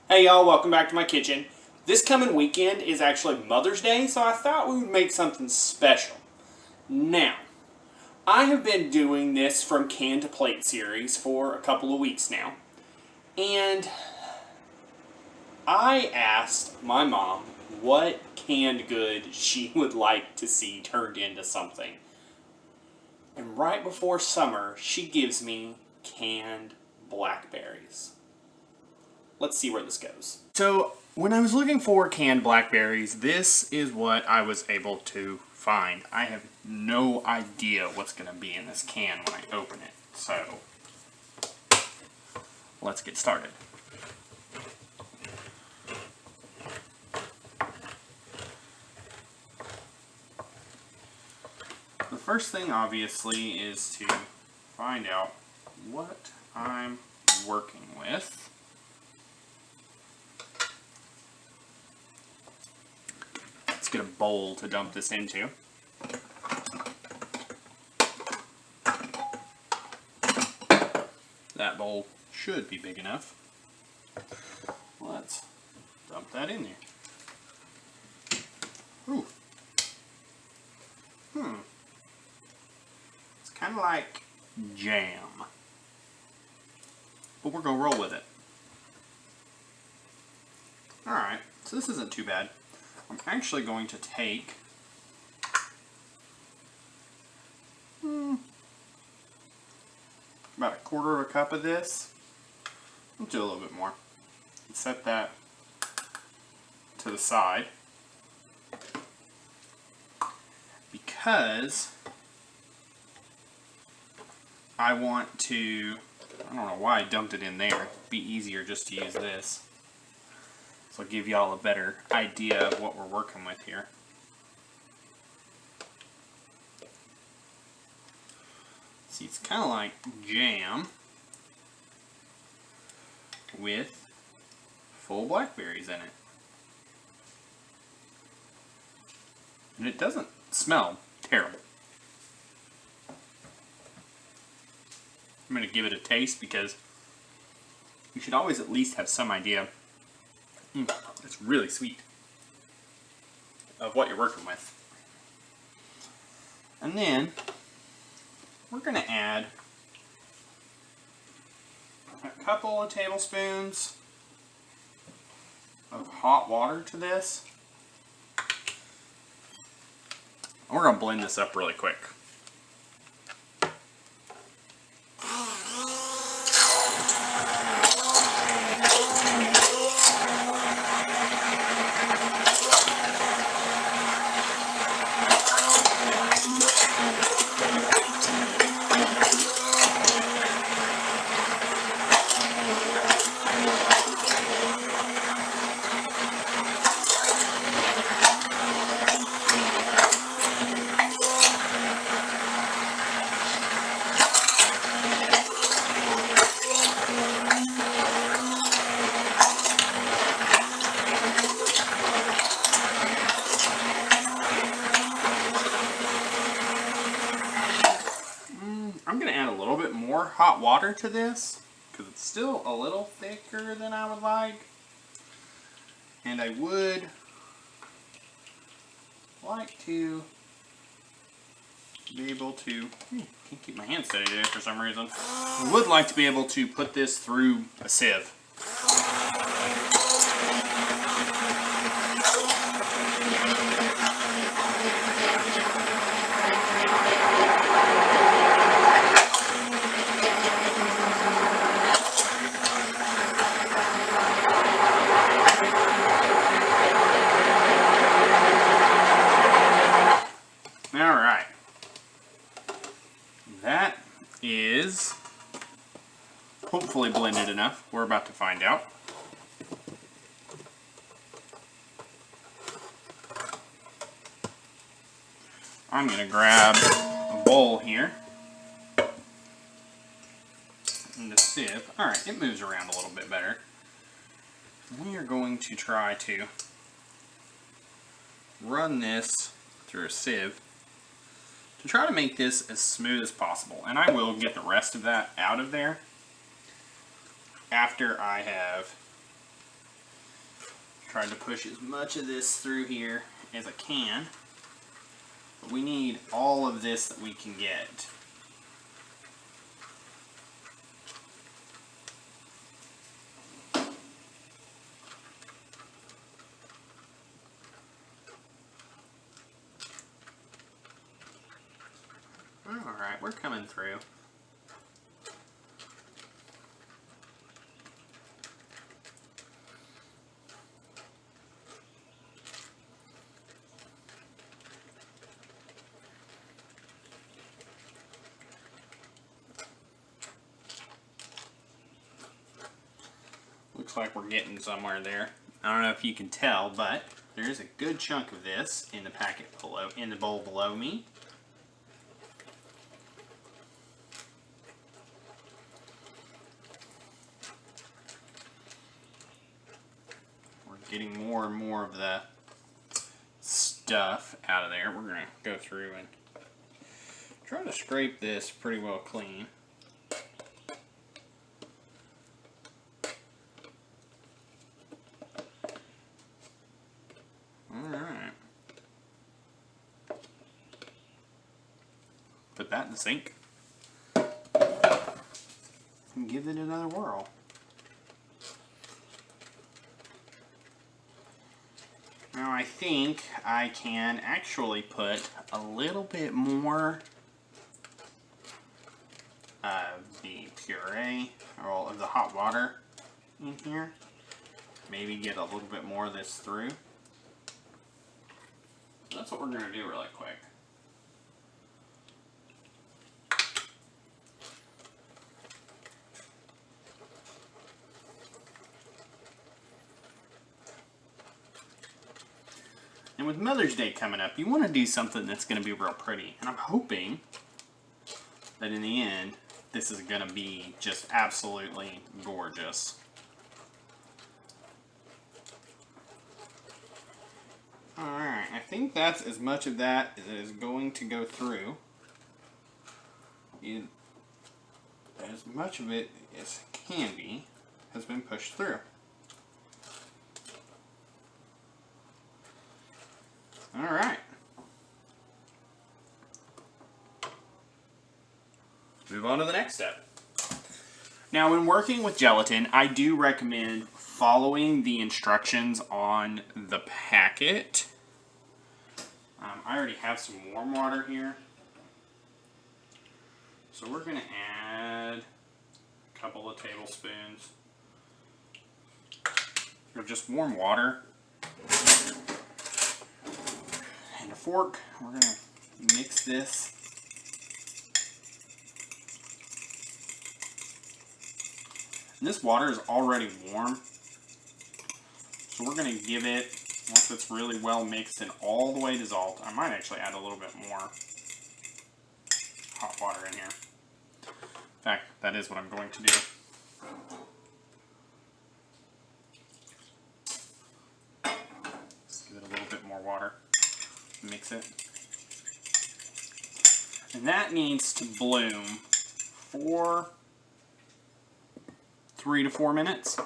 Hey y'all, welcome back to my kitchen. This coming weekend is actually Mother's Day, so I thought we would make something special. Now, I have been doing this from can to plate series for a couple of weeks now, and I asked my mom what canned good she would like to see turned into something. And right before summer, she gives me canned blackberries. Let's see where this goes. So, when I was looking for canned blackberries, this is what I was able to find. I have no idea what's going to be in this can when I open it. So, let's get started. The first thing, obviously, is to find out what I'm working with. Let's get a bowl to dump this into. That bowl should be big enough. Let's dump that in there. Ooh. It's kind of like jam. But we're going to roll with it. Alright, so this isn't too bad. I'm actually going to take about a quarter of a cup of this. I'll do a little bit more. And set that to the side. Because I want to, I don't know why I dumped it in there. It'd be easier just to use this. So I'll give y'all a better idea of what we're working with here. See, it's kind of like jam with full blackberries in it. And it doesn't smell terrible. I'm going to give it a taste because you should always at least have some idea. It's really sweet of what you're working with. And then we're going to add a couple of tablespoons of hot water to this. And we're going to blend this up really quick. I'm going to add a little bit more hot water to this because it's still a little thicker than I would like. And I would like to be able to, can't keep my hand steady today for some reason. I would like to be able to put this through a sieve. Alright, that is hopefully blended enough. We're about to find out. I'm going to grab a bowl here and a sieve. Alright, it moves around a little bit better. We are going to try to run this through a sieve to try to make this as smooth as possible. And I will get the rest of that out of there after I have Tried to push as much of this through here as I can. But we need all of this that we can get. Alright, we're coming through. Looks like we're getting somewhere there. I don't know if you can tell, but there is a good chunk of this in the packet below, in the bowl below me. We're getting more and more of the stuff out of there. We're going to go through and try to scrape this pretty well clean. Alright. Put that in the sink. And give it another whirl. Now I think I can actually put a little bit more of the puree, or of the hot water in here. Maybe get a little bit more of this through. That's what we're going to do really quick. And with Mother's Day coming up, you want to do something that's going to be real pretty. And I'm hoping that in the end, this is going to be just absolutely gorgeous. Alright, I think that's as much of that as it is going to go through. As much of it as can be has been pushed through. Alright. Move on to the next step. Now, when working with gelatin, I do recommend following the instructions on the packet. I already have some warm water here. So we're going to add a couple of tablespoons of just warm water. And a fork. We're going to mix this. And this water is already warm. So we're going to give it, once it's really well mixed and all the way dissolved, I might actually add a little bit more hot water in here. In fact, that is what I'm going to do. Give it a little bit more water. Mix it. And that needs to bloom for 3 to 4 minutes.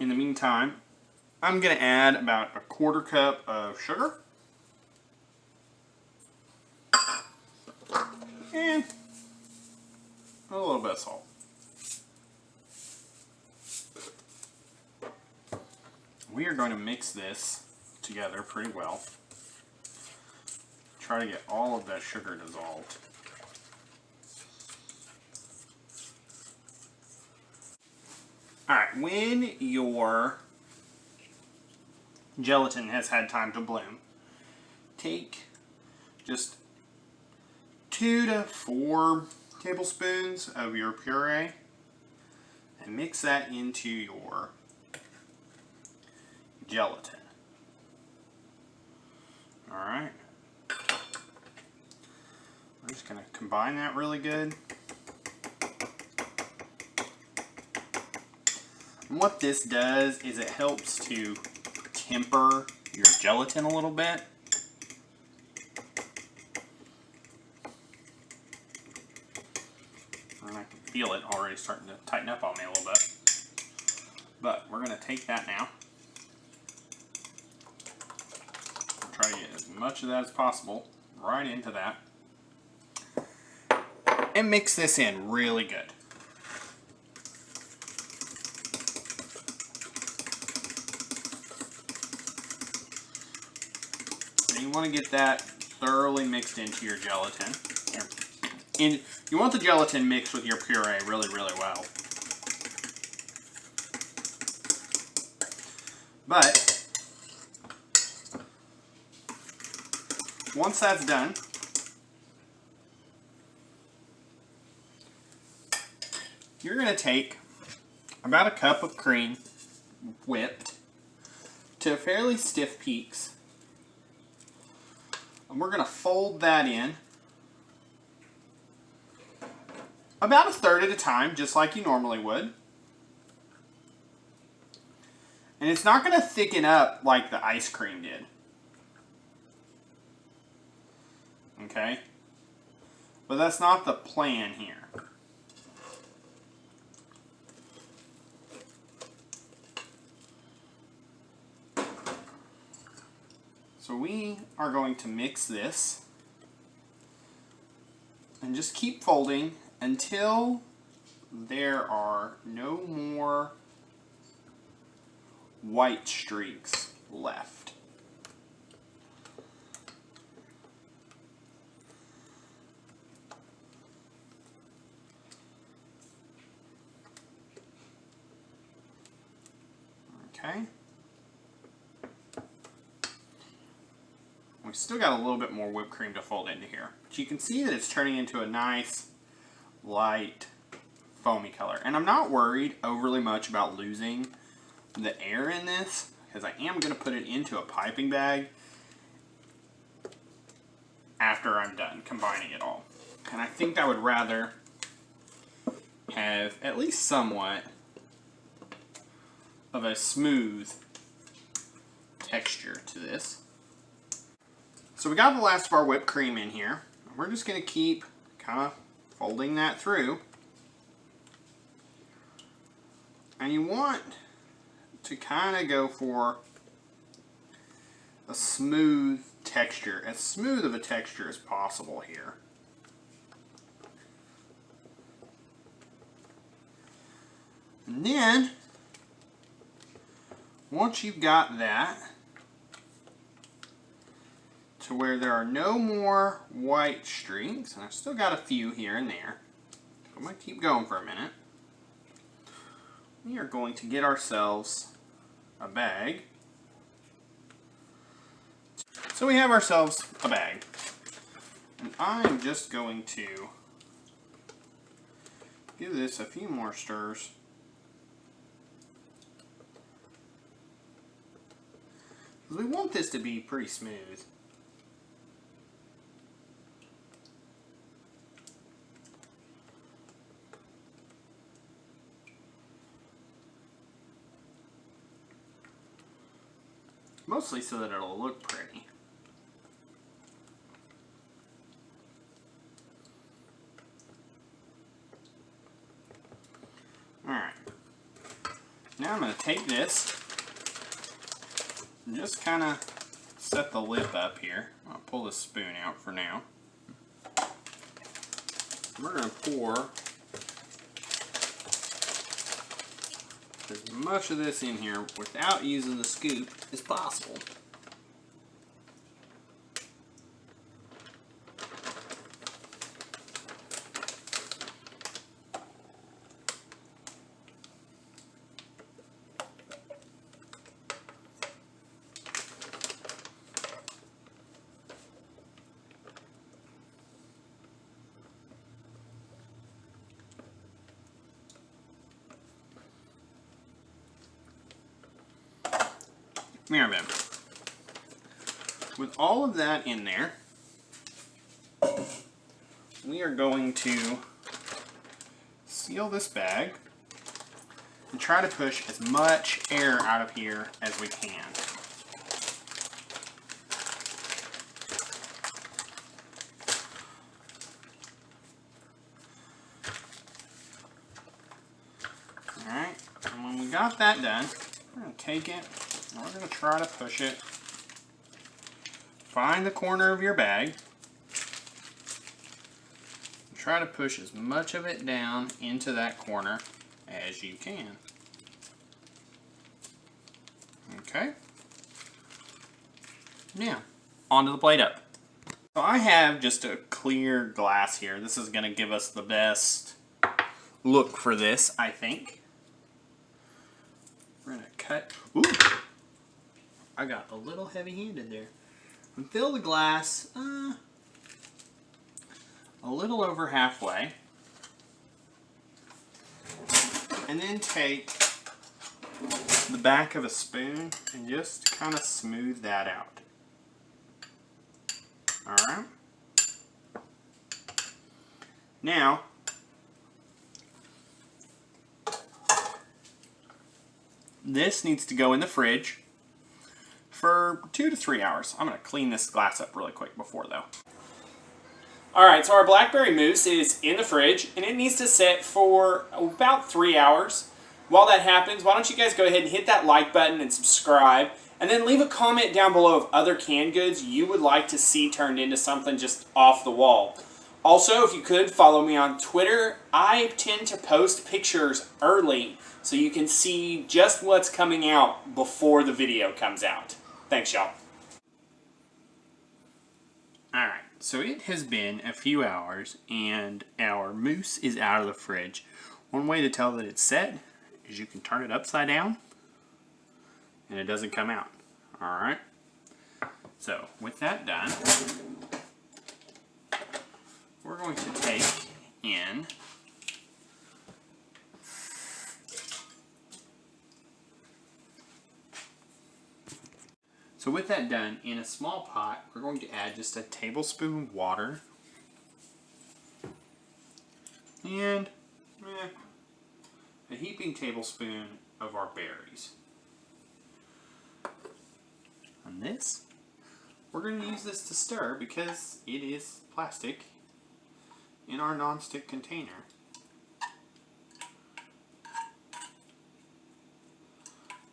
In the meantime, I'm going to add about a 1/4 cup of sugar. And a little bit of salt. We are going to mix this together pretty well. Try to get all of that sugar dissolved. Alright, when your gelatin has had time to bloom, take just 2 to 4 tablespoons of your puree and mix that into your gelatin. Alright. We're just going to combine that really good. And what this does is it helps to temper your gelatin a little bit. And I can feel it already starting to tighten up on me a little bit. But we're going to take that now. Try to get as much of that as possible right into that. And mix this in really good. And you want to get that thoroughly mixed into your gelatin. And you want the gelatin mixed with your puree really, really well. But once that's done, you're going to take about a cup of cream whipped to fairly stiff peaks. And we're going to fold that in about a third at a time, just like you normally would. And it's not going to thicken up like the ice cream did. Okay? But that's not the plan here. So we are going to mix this and just keep folding until there are no more white streaks left. Okay. We've still got a little bit more whipped cream to fold into here. But you can see that it's turning into a nice, light, foamy color. And I'm not worried overly much about losing the air in this, because I am going to put it into a piping bag after I'm done combining it all. And I think I would rather have at least somewhat of a smooth texture to this. So we got the last of our whipped cream in here. We're just going to keep kind of folding that through. And you want to kind of go for a smooth texture, as smooth of a texture as possible here. And then, once you've got that to where there are no more white streaks, and I've still got a few here and there, so I'm going to keep going for a minute. We are going to get ourselves a bag. So we have ourselves a bag. And I'm just going to give this a few more stirs. Because we want this to be pretty smooth. Mostly so that it'll look pretty. Alright. Now I'm going to take this and just kind of set the lip up here. I'll pull this spoon out for now. We're going to pour as much of this in here without using the scoop as possible. There then. With all of that in there, we are going to seal this bag and try to push as much air out of here as we can. Alright, and when we got that done, we're going to take it and we're going to try to push it. Find the corner of your bag. Try to push as much of it down into that corner as you can. Okay. Now, onto the Play-Doh. So I have just a clear glass here. This is going to give us the best look for this, I think. We're going to cut. Ooh! I got a little heavy-handed there. And fill the glass a little over halfway. And then take the back of a spoon and just kind of smooth that out. Alright. Now, this needs to go in the fridge for 2 to 3 hours. I'm going to clean this glass up really quick before though. Alright, so our Blackberry mousse is in the fridge and it needs to sit for about 3 hours. While that happens, why don't you guys go ahead and hit that like button and subscribe, and then leave a comment down below of other canned goods you would like to see turned into something just off the wall. Also, if you could, follow me on Twitter. I tend to post pictures early so you can see just what's coming out before the video comes out. Thanks, y'all. Alright, so it has been a few hours and our mousse is out of the fridge. One way to tell that it's set is you can turn it upside down and it doesn't come out. Alright, so with that done, we're going to take in in a small pot, we're going to add just a tablespoon of water and a heaping tablespoon of our berries. And this, we're going to use this to stir because it is plastic in our non-stick container.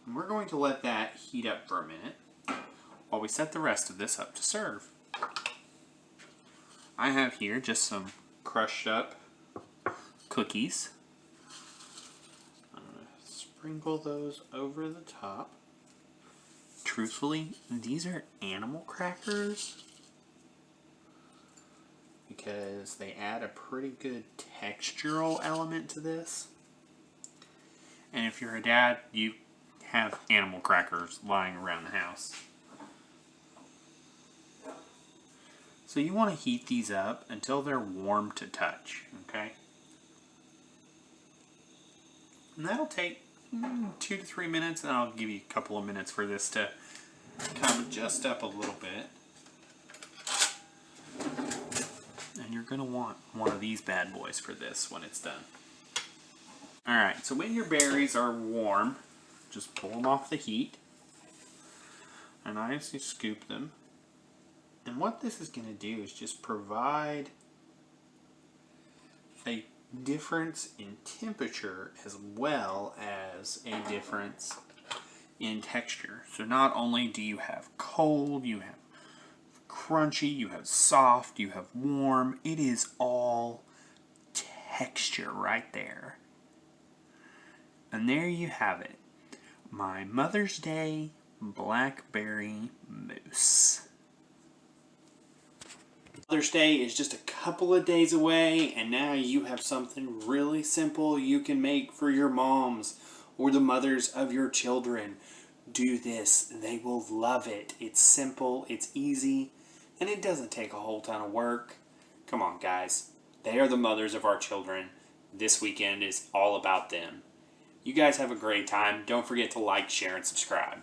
And we're going to let that heat up for a minute while we set the rest of this up to serve. I have here just some crushed up cookies. I'm going to sprinkle those over the top. Truthfully, these are animal crackers because they add a pretty good textural element to this. And if you're a dad, you have animal crackers lying around the house. So you want to heat these up until they're warm to touch, okay? And that'll take 2 to 3 minutes, and I'll give you a couple of minutes for this to kind of adjust up a little bit. And you're going to want one of these bad boys for this when it's done. Alright, so when your berries are warm, just pull them off the heat. And I just scoop them. And what this is going to do is just provide a difference in temperature as well as a difference in texture. So not only do you have cold, you have crunchy, you have soft, you have warm. It is all texture right there. And there you have it. My Mother's Day Blackberry mousse. Mother's Day is just a couple of days away, and now you have something really simple you can make for your moms or the mothers of your children. Do this. They will love it. It's simple, it's easy, and it doesn't take a whole ton of work. Come on, guys. They are the mothers of our children. This weekend is all about them. You guys have a great time. Don't forget to like, share, and subscribe.